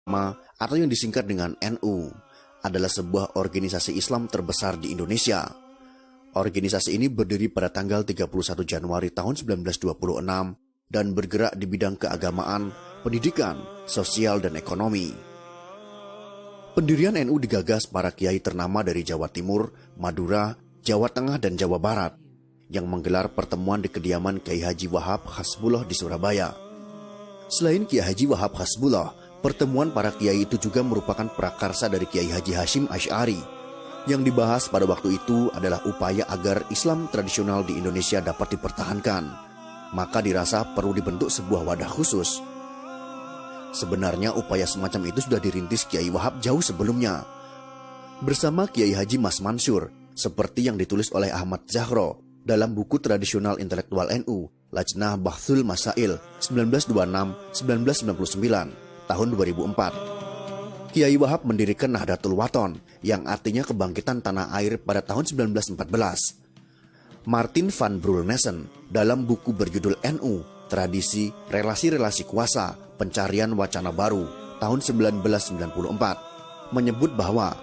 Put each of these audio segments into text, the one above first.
atau yang disingkat dengan NU, adalah sebuah organisasi Islam terbesar di Indonesia. Organisasi ini berdiri pada tanggal 31 Januari tahun 1926 dan bergerak di bidang keagamaan, pendidikan, sosial, dan ekonomi. Pendirian NU digagas para kiai ternama dari Jawa Timur, Madura, Jawa Tengah, dan Jawa Barat yang menggelar pertemuan di kediaman Kiai Haji Wahab Hasbullah di Surabaya. Selain Kiai Haji Wahab Hasbullah, pertemuan para kiai itu juga merupakan prakarsa dari Kiai Haji Hasyim Asy'ari. Yang dibahas pada waktu itu adalah upaya agar Islam tradisional di Indonesia dapat dipertahankan. Maka dirasa perlu dibentuk sebuah wadah khusus. Sebenarnya upaya semacam itu sudah dirintis Kiai Wahab jauh sebelumnya, bersama Kiai Haji Mas Mansur, seperti yang ditulis oleh Ahmad Zahro dalam buku tradisional intelektual NU, Lajnah Bahthul Masail 1926-1999 tahun 2004. Kiai Wahab mendirikan Nahdlatul Wathon yang artinya kebangkitan tanah air pada tahun 1914. Martin van Brulnessen dalam buku berjudul NU, Tradisi Relasi-Relasi Kuasa, Pencarian Wacana Baru tahun 1994 menyebut bahwa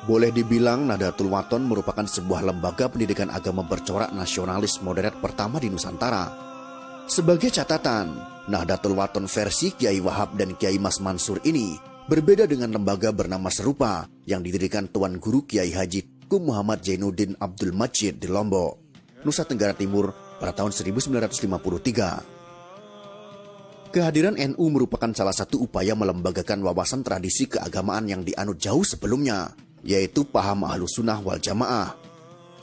boleh dibilang Nahdlatul Wathon merupakan sebuah lembaga pendidikan agama bercorak nasionalis moderat pertama di Nusantara. Sebagai catatan, Nahdlatul Wathon versi Kiai Wahab dan Kiai Mas Mansur ini berbeda dengan lembaga bernama serupa yang didirikan Tuan Guru Kiai Haji Tengku Muhammad Zainuddin Abdul Majid di Lombok, Nusa Tenggara Timur pada tahun 1953. Kehadiran NU merupakan salah satu upaya melembagakan wawasan tradisi keagamaan yang dianut jauh sebelumnya, yaitu paham Ahlus Sunnah wal Jamaah.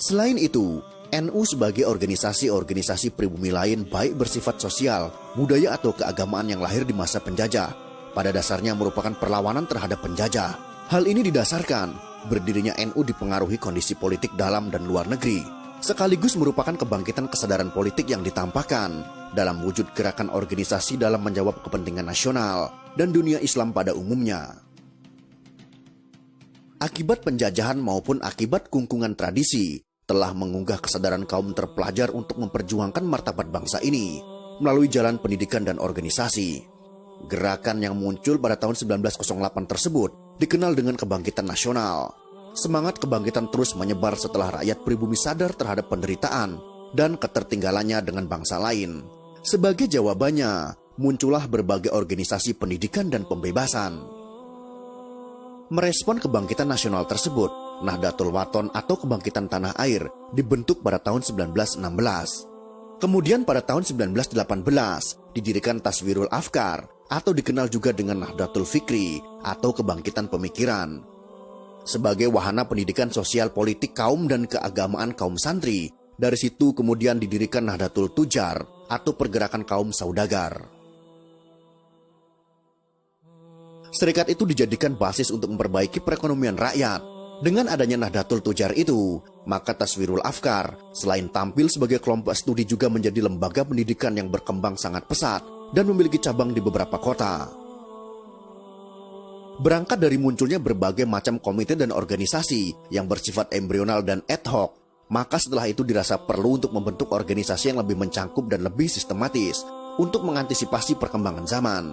Selain itu, NU sebagai organisasi-organisasi pribumi lain baik bersifat sosial, budaya atau keagamaan yang lahir di masa penjajah, pada dasarnya merupakan perlawanan terhadap penjajah. Hal ini didasarkan berdirinya NU dipengaruhi kondisi politik dalam dan luar negeri, sekaligus merupakan kebangkitan kesadaran politik yang ditampakkan dalam wujud gerakan organisasi dalam menjawab kepentingan nasional dan dunia Islam pada umumnya. Akibat penjajahan maupun akibat kungkungan tradisi, telah mengunggah kesadaran kaum terpelajar untuk memperjuangkan martabat bangsa ini melalui jalan pendidikan dan organisasi. Gerakan yang muncul pada tahun 1908 tersebut dikenal dengan kebangkitan nasional. Semangat kebangkitan terus menyebar setelah rakyat pribumi sadar terhadap penderitaan dan ketertinggalannya dengan bangsa lain. Sebagai jawabannya, muncullah berbagai organisasi pendidikan dan pembebasan. Merespon kebangkitan nasional tersebut, Nahdlatul Wathon atau Kebangkitan Tanah Air dibentuk pada tahun 1916. Kemudian pada tahun 1918 didirikan Taswirul Afkar atau dikenal juga dengan Nahdlatul Fikri atau Kebangkitan Pemikiran. Sebagai wahana pendidikan sosial politik kaum dan keagamaan kaum santri, dari situ kemudian didirikan Nahdlatul Tujar atau Pergerakan Kaum Saudagar. Serikat itu dijadikan basis untuk memperbaiki perekonomian rakyat. Dengan adanya Nahdlatul Tujar itu, maka Taswirul Afkar selain tampil sebagai kelompok studi juga menjadi lembaga pendidikan yang berkembang sangat pesat dan memiliki cabang di beberapa kota. Berangkat dari munculnya berbagai macam komite dan organisasi yang bersifat embrional dan ad hoc, maka setelah itu dirasa perlu untuk membentuk organisasi yang lebih mencangkup dan lebih sistematis untuk mengantisipasi perkembangan zaman.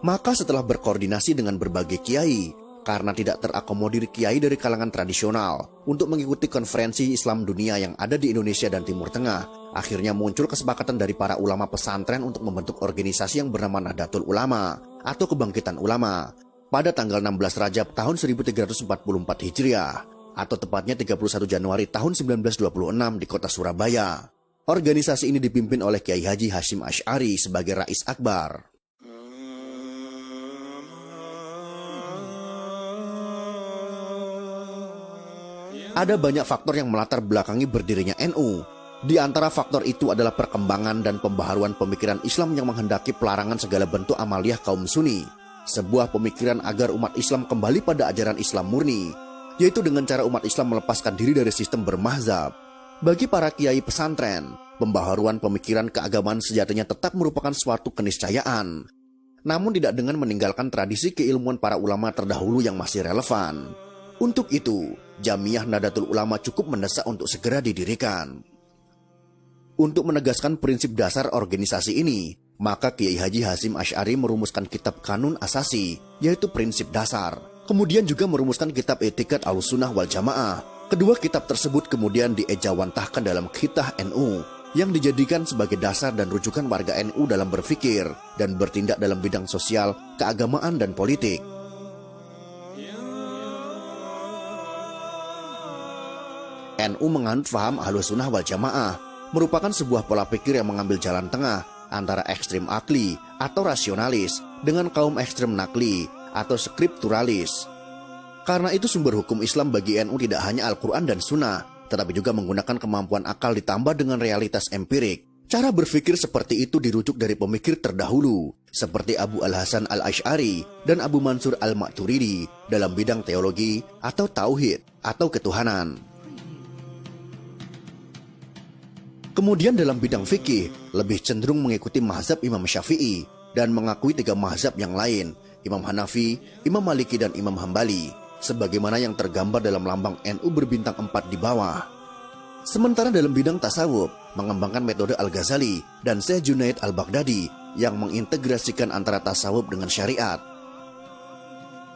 Maka setelah berkoordinasi dengan berbagai kiai, karena tidak terakomodir kiai dari kalangan tradisional untuk mengikuti konferensi Islam dunia yang ada di Indonesia dan Timur Tengah, akhirnya muncul kesepakatan dari para ulama pesantren untuk membentuk organisasi yang bernama Nahdlatul Ulama atau Kebangkitan Ulama pada tanggal 16 Rajab tahun 1344 Hijriah atau tepatnya 31 Januari tahun 1926 di kota Surabaya. Organisasi ini dipimpin oleh Kiai Haji Hasyim Asy'ari sebagai Rais Akbar. Ada banyak faktor yang melatar belakangi berdirinya NU. Di antara faktor itu adalah perkembangan dan pembaharuan pemikiran Islam yang menghendaki pelarangan segala bentuk amaliyah kaum Sunni. Sebuah pemikiran agar umat Islam kembali pada ajaran Islam murni, yaitu dengan cara umat Islam melepaskan diri dari sistem bermazhab. Bagi para kiai pesantren, pembaharuan pemikiran keagamaan sejatinya tetap merupakan suatu keniscayaan, namun tidak dengan meninggalkan tradisi keilmuan para ulama terdahulu yang masih relevan. Untuk itu, Jamiah Nahdlatul Ulama cukup mendesak untuk segera didirikan. Untuk menegaskan prinsip dasar organisasi ini, Maka Kiai Haji Hasyim Asy'ari merumuskan kitab Kanun Asasi, yaitu prinsip dasar. Kemudian juga merumuskan kitab Etikat Ahlussunnah wal Jamaah. Kedua kitab tersebut kemudian diejawantahkan dalam Khitah NU, yang dijadikan sebagai dasar dan rujukan warga NU dalam berpikir dan bertindak dalam bidang sosial, keagamaan, dan politik. NU menganut faham Ahlussunnah wal Jamaah, merupakan sebuah pola pikir yang mengambil jalan tengah antara ekstrem akli atau rasionalis dengan kaum ekstrem nakli atau skripturalis. Karena itu sumber hukum Islam bagi NU tidak hanya Al-Quran dan Sunnah, tetapi juga menggunakan kemampuan akal ditambah dengan realitas empirik. Cara berpikir seperti itu dirujuk dari pemikir terdahulu, seperti Abu Al-Hasan Al-Asy'ari dan Abu Mansur Al-Maturidi dalam bidang teologi atau tauhid atau ketuhanan. Kemudian dalam bidang fikih, lebih cenderung mengikuti mazhab Imam Syafi'i dan mengakui 3 mazhab yang lain, Imam Hanafi, Imam Maliki, dan Imam Hambali, sebagaimana yang tergambar dalam lambang NU berbintang 4 di bawah. Sementara dalam bidang tasawuf, mengembangkan metode Al-Ghazali dan Syekh Junaid Al-Baghdadi yang mengintegrasikan antara tasawuf dengan syariat.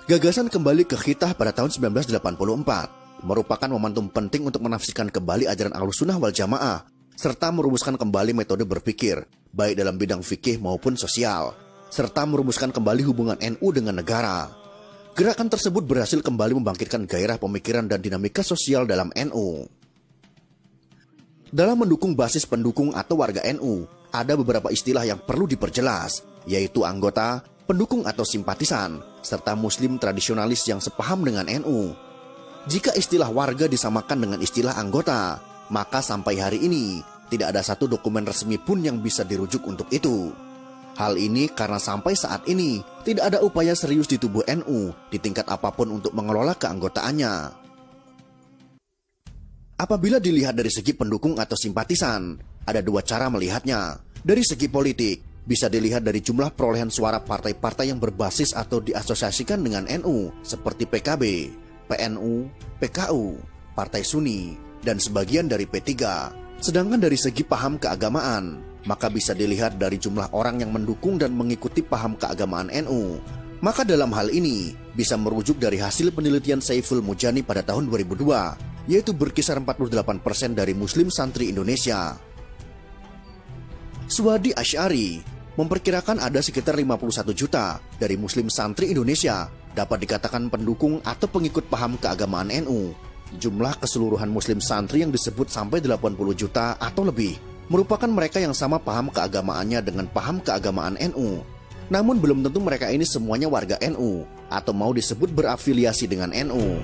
Gagasan kembali ke Khitah pada tahun 1984 merupakan momentum penting untuk menafsirkan kembali ajaran Ahlussunnah wal Jamaah serta merumuskan kembali metode berpikir, baik dalam bidang fikih maupun sosial, serta merumuskan kembali hubungan NU dengan negara. Gerakan tersebut berhasil kembali membangkitkan gairah pemikiran dan dinamika sosial dalam NU. Dalam mendukung basis pendukung atau warga NU, ada beberapa istilah yang perlu diperjelas, yaitu anggota, pendukung atau simpatisan, serta muslim tradisionalis yang sepaham dengan NU. Jika istilah warga disamakan dengan istilah anggota, maka sampai hari ini tidak ada satu dokumen resmi pun yang bisa dirujuk untuk itu. Hal ini karena sampai saat ini tidak ada upaya serius di tubuh NU di tingkat apapun untuk mengelola keanggotaannya. Apabila dilihat dari segi pendukung atau simpatisan, ada 2 cara melihatnya. Dari segi politik, bisa dilihat dari jumlah perolehan suara partai-partai yang berbasis atau diasosiasikan dengan NU seperti PKB, PNU, PKU, Partai Sunni, dan sebagian dari P3. Sedangkan dari segi paham keagamaan, maka bisa dilihat dari jumlah orang yang mendukung dan mengikuti paham keagamaan NU. Maka dalam hal ini bisa merujuk dari hasil penelitian Saiful Mujani pada tahun 2002, yaitu berkisar 48% dari Muslim santri Indonesia. Suwadi Asy'ari memperkirakan ada sekitar 51 juta dari Muslim santri Indonesia dapat dikatakan pendukung atau pengikut paham keagamaan NU. Jumlah keseluruhan Muslim santri yang disebut sampai 80 juta atau lebih merupakan mereka yang sama paham keagamaannya dengan paham keagamaan NU. Namun belum tentu mereka ini semuanya warga NU atau mau disebut berafiliasi dengan NU.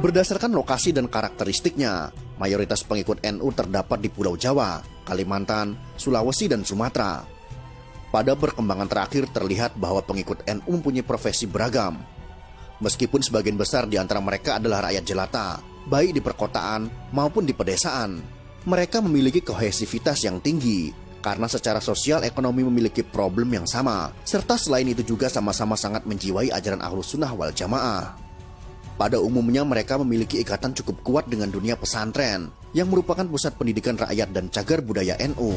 Berdasarkan lokasi dan karakteristiknya, mayoritas pengikut NU terdapat di Pulau Jawa, Kalimantan, Sulawesi, dan Sumatera. Pada perkembangan terakhir terlihat bahwa pengikut NU mempunyai profesi beragam. Meskipun sebagian besar di antara mereka adalah rakyat jelata, baik di perkotaan maupun di pedesaan, mereka memiliki kohesivitas yang tinggi karena secara sosial ekonomi memiliki problem yang sama, serta selain itu juga sama-sama sangat menjiwai ajaran Ahlussunnah wal Jamaah. Pada umumnya mereka memiliki ikatan cukup kuat dengan dunia pesantren yang merupakan pusat pendidikan rakyat dan cagar budaya NU.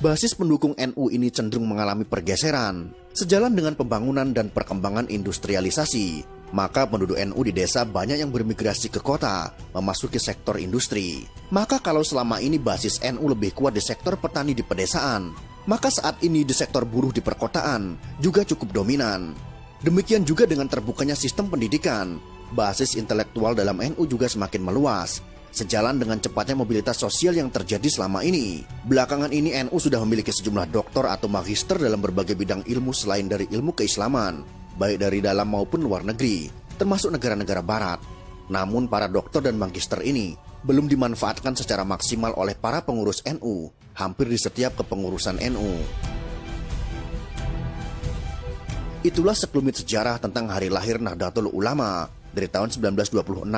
Basis pendukung NU ini cenderung mengalami pergeseran. Sejalan dengan pembangunan dan perkembangan industrialisasi, maka penduduk NU di desa banyak yang bermigrasi ke kota, memasuki sektor industri. Maka kalau selama ini basis NU lebih kuat di sektor petani di pedesaan, maka saat ini di sektor buruh di perkotaan juga cukup dominan. Demikian juga dengan terbukanya sistem pendidikan, basis intelektual dalam NU juga semakin meluas. Sejalan dengan cepatnya mobilitas sosial yang terjadi selama ini, belakangan ini NU sudah memiliki sejumlah doktor atau magister dalam berbagai bidang ilmu selain dari ilmu keislaman, baik dari dalam maupun luar negeri, termasuk negara-negara barat. Namun para doktor dan magister ini belum dimanfaatkan secara maksimal oleh para pengurus NU hampir di setiap kepengurusan NU. Itulah sekelumit sejarah tentang hari lahir Nahdlatul Ulama dari tahun 1926